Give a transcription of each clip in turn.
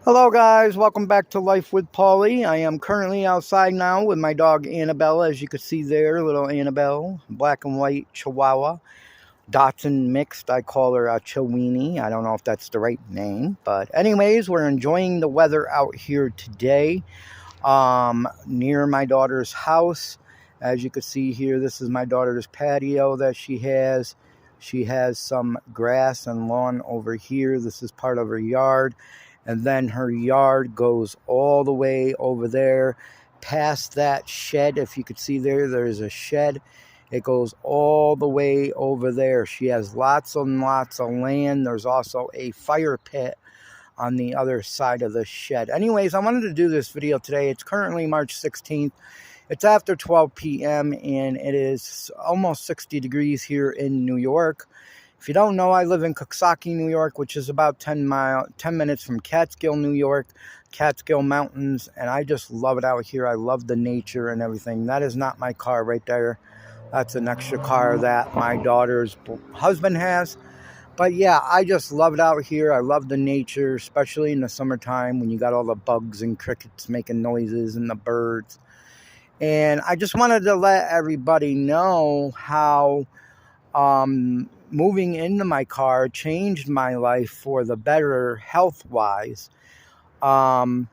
Hello, guys. Welcome back to Life with Paulie. I am currently outside now with my dog Annabelle, as you can see there, little Annabelle, black and white Chihuahua, Dotson mixed. I call her a Chiweenie. I don't know if that's the right name, but anyways, we're enjoying the weather out here today, near my daughter's house. As you can see here, this is my daughter's patio that she has. She has some grass and lawn over here. This is part of her yard. And then her yard goes all the way over there past that shed. If you could see there's a shed. It goes all the way over there. She has lots and lots of land. There's also a fire pit on the other side of the shed. Anyways, I wanted to do this video today. It's currently March 16th. It's after 12 p.m. and it is almost 60 degrees here in New York. If you don't know, I live in Coxsackie, New York, which is about 10 minutes from Catskill, New York, Catskill Mountains, and I just love it out here. I love the nature and everything. That is not my car right there. That's an extra car that my daughter's husband has. But yeah, I just love it out here. I love the nature, especially in the summertime when you got all the bugs and crickets making noises and the birds. And I just wanted to let everybody know how moving into my car changed my life for the better health-wise. And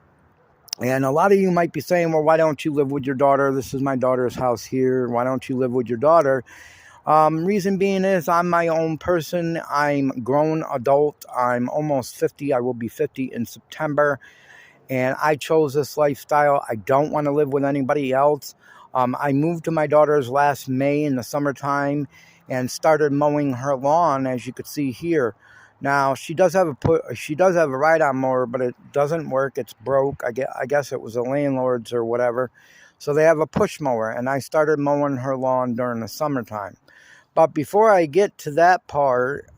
a lot of you might be saying, well, why don't you live with your daughter? This is my daughter's house here. Why don't you live with your daughter? Reason being is I'm my own person. I'm grown adult. I'm almost 50. I will be 50 in September. And I chose this lifestyle. I don't want to live with anybody else. I moved to my daughter's last May in the summertime and started mowing her lawn, as you could see here. Now she does have a ride-on mower, but it doesn't work. It's broke. I guess it was a landlord's or whatever. So they have a push mower, and I started mowing her lawn during the summertime. But before I get to that part,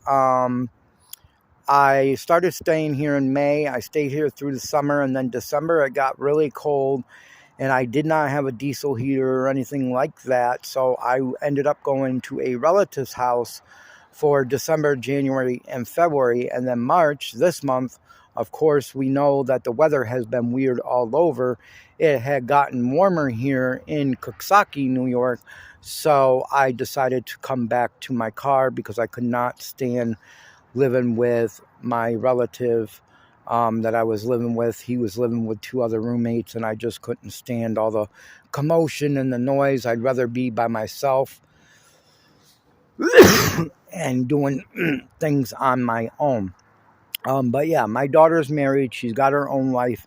I started staying here in May. I stayed here through the summer, and then December it got really cold, and I did not have a diesel heater or anything like that. So I ended up going to a relative's house for December, January, and February. And then March, this month, of course, we know that the weather has been weird all over. It had gotten warmer here in Coxsackie, New York. So I decided to come back to my car because I could not stand living with my relative that I was living with. He was living with two other roommates, and I just couldn't stand all the commotion and the noise. I'd rather be by myself and doing things on my own. But yeah, my daughter's married. She's got her own life.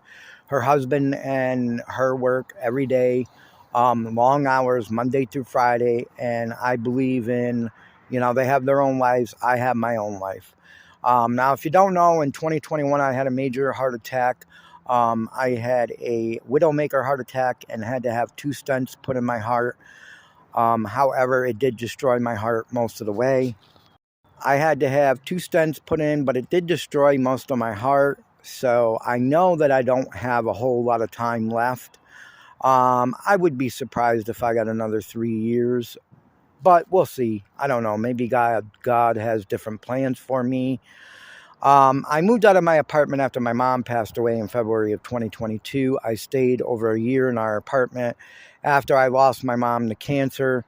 Her husband and her work every day, long hours, Monday through Friday. And I believe in, they have their own lives. I have my own life. Now, if you don't know, in 2021, I had a major heart attack. I had a widowmaker heart attack and had to have 2 stents put in my heart. However, it did destroy my heart most of the way. I had to have 2 stents put in, but it did destroy most of my heart. So I know that I don't have a whole lot of time left. I would be surprised if I got another 3 years, but we'll see. I don't know. Maybe God has different plans for me. I moved out of my apartment after my mom passed away in February of 2022. I stayed over a year in our apartment after I lost my mom to cancer,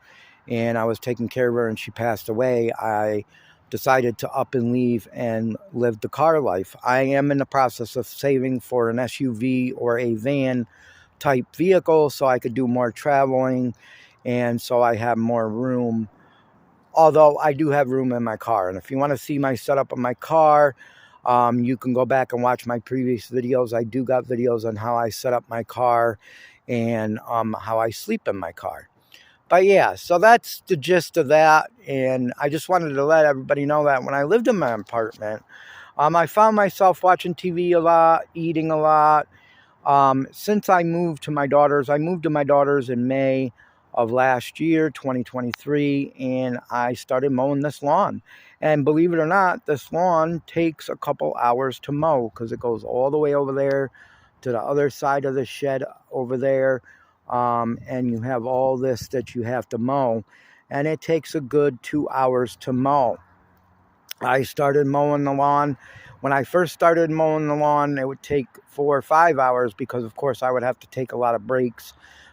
and I was taking care of her and she passed away. I decided to up and leave and live the car life. I am in the process of saving for an SUV or a van type vehicle so I could do more traveling and so I have more room. Although I do have room in my car. And if you want to see my setup of my car, you can go back and watch my previous videos. I do got videos on how I set up my car and how I sleep in my car. But yeah, so that's the gist of that. And I just wanted to let everybody know that when I lived in my apartment, I found myself watching TV a lot, eating a lot. Since I moved to my daughter's in May of last year, 2023, and I started mowing this lawn. And believe it or not, this lawn takes a couple hours to mow because it goes all the way over there to the other side of the shed over there. And you have all this that you have to mow, and it takes a good 2 hours to mow. I started mowing the lawn. When I first started mowing the lawn, it would take 4 or 5 hours because, of course, I would have to take a lot of breaks.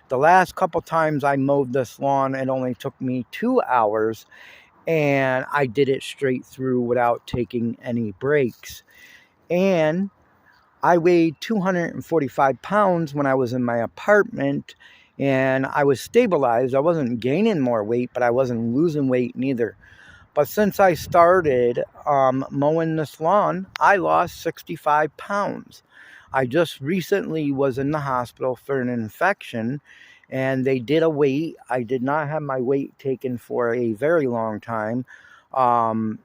The last couple times I mowed this lawn, it only took me 2 hours, and I did it straight through without taking any breaks. And I weighed 245 pounds when I was in my apartment, and I was stabilized. I wasn't gaining more weight, but I wasn't losing weight neither. But since I started mowing this lawn, I lost 65 pounds. I just recently was in the hospital for an infection, and they did a weight. I did not have my weight taken for a very long time. Um,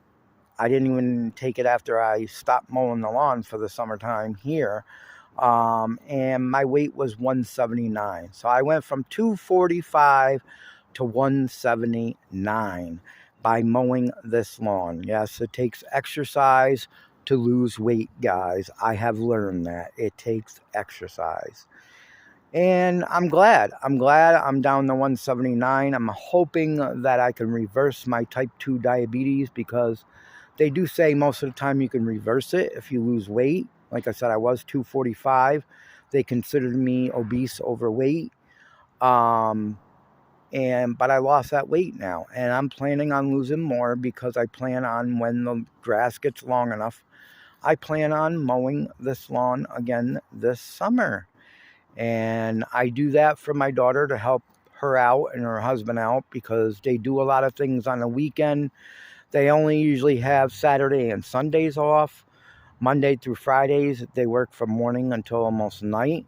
I didn't even take it after I stopped mowing the lawn for the summertime here. And my weight was 179. So I went from 245 to 179 by mowing this lawn. Yes, it takes exercise to lose weight, guys. I have learned that. It takes exercise. And I'm glad. I'm down to 179. I'm hoping that I can reverse my type 2 diabetes because they do say most of the time you can reverse it if you lose weight. Like I said, I was 245. They considered me obese, overweight. But I lost that weight now, and I'm planning on losing more because I plan on, when the grass gets long enough, I plan on mowing this lawn again this summer. And I do that for my daughter to help her out and her husband out because they do a lot of things on the weekend. They only usually have Saturday and Sundays off. Monday through Fridays, they work from morning until almost night.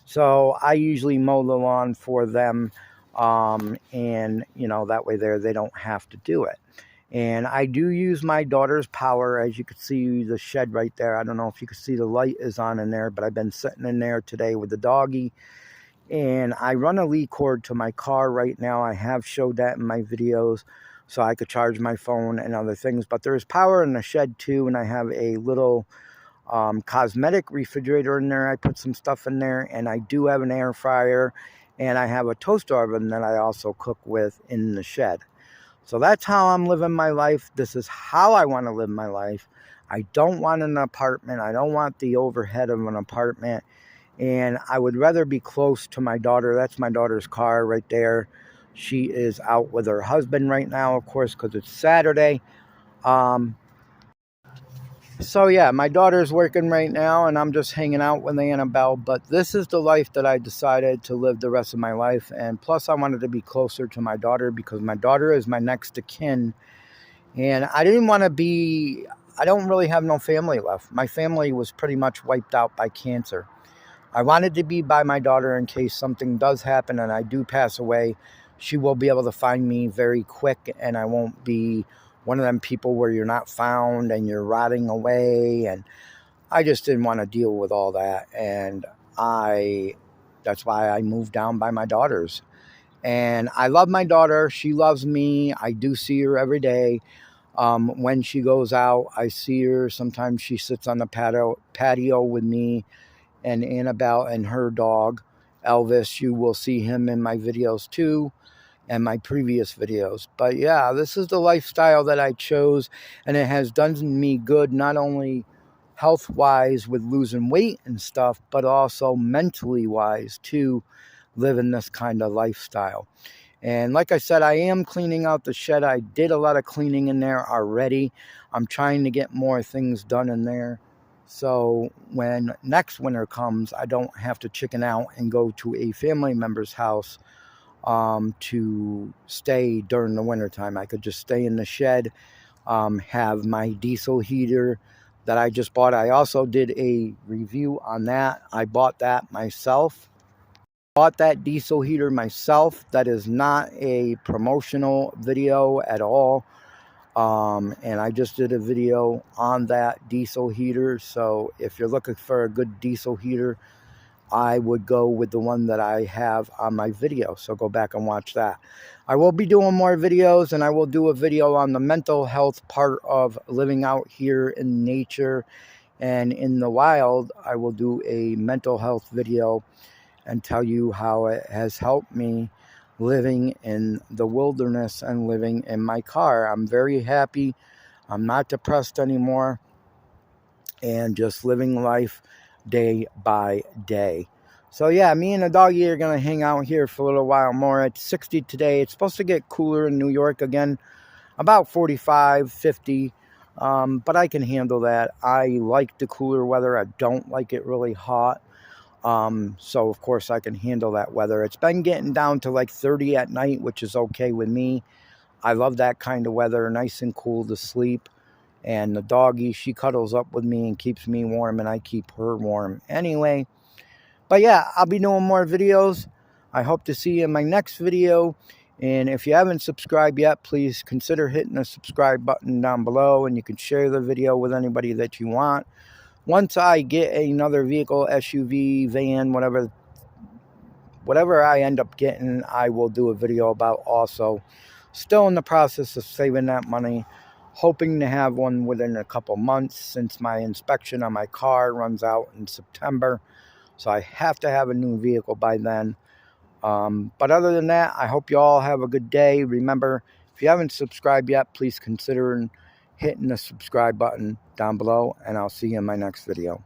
So I usually mow the lawn for them, and that way they don't have to do it. And I do use my daughter's power. As you can see, the shed right there, I don't know if you can see the light is on in there, but I've been sitting in there today with the doggy, and I run a lead cord to my car right now. I have showed that in my videos, so I could charge my phone and other things. But there's power in the shed too, and I have a little cosmetic refrigerator in there. I put some stuff in there, and I do have an air fryer, and I have a toaster oven that I also cook with in the shed. So that's how I'm living my life. This is how I want to live my life. I don't want an apartment. I don't want the overhead of an apartment. And I would rather be close to my daughter. That's my daughter's car right there. She is out with her husband right now, of course, because it's Saturday. So yeah, my daughter's working right now, and I'm just hanging out with Annabelle. But this is the life that I decided to live the rest of my life. And plus, I wanted to be closer to my daughter because my daughter is my next of kin. And I didn't want to be, I don't really have no family left. My family was pretty much wiped out by cancer. I wanted to be by my daughter in case something does happen and I do pass away. She will be able to find me very quick, and I won't be one of them people where you're not found and you're rotting away. And I just didn't want to deal with all that. And that's why I moved down by my daughter's. And I love my daughter. She loves me. I do see her every day. When she goes out, I see her. Sometimes she sits on the patio with me and Annabelle and her dog, Elvis. You will see him in my videos too, and my previous videos. But yeah, this is the lifestyle that I chose, and it has done me good, not only health-wise with losing weight and stuff, but also mentally-wise too, living this kind of lifestyle. And like I said, I am cleaning out the shed. I did a lot of cleaning in there already. I'm trying to get more things done in there, so when next winter comes, I don't have to chicken out and go to a family member's house to stay during the wintertime. I could just stay in the shed, have my diesel heater that I just bought. I also did a review on that. I bought that myself. Bought that diesel heater myself. That is not a promotional video at all. And I just did a video on that diesel heater. So if you're looking for a good diesel heater, I would go with the one that I have on my video. So go back and watch that. I will be doing more videos, and I will do a video on the mental health part of living out here in nature and in the wild. I will do a mental health video and tell you how it has helped me living in the wilderness and living in my car. I'm very happy I'm not depressed anymore, and just living life day by day. So yeah, me and the doggy are going to hang out here for a little while more. It's 60 today. It's supposed to get cooler in New York again, about 45, 50. But I can handle that. I like the cooler weather. I don't like it really hot. So of course I can handle that weather. It's been getting down to like 30 at night, which is okay with me. I love that kind of weather, nice and cool to sleep. And the doggy, she cuddles up with me and keeps me warm, and I keep her warm anyway. But yeah, I'll be doing more videos. I hope to see you in my next video. And if you haven't subscribed yet, please consider hitting the subscribe button down below, and you can share the video with anybody that you want. Once I get another vehicle, SUV, van, whatever I end up getting, I will do a video about also. Still in the process of saving that money, hoping to have one within a couple months, since my inspection on my car runs out in September. So I have to have a new vehicle by then. But other than that, I hope you all have a good day. Remember, if you haven't subscribed yet, please consider hitting the subscribe button down below, and I'll see you in my next video.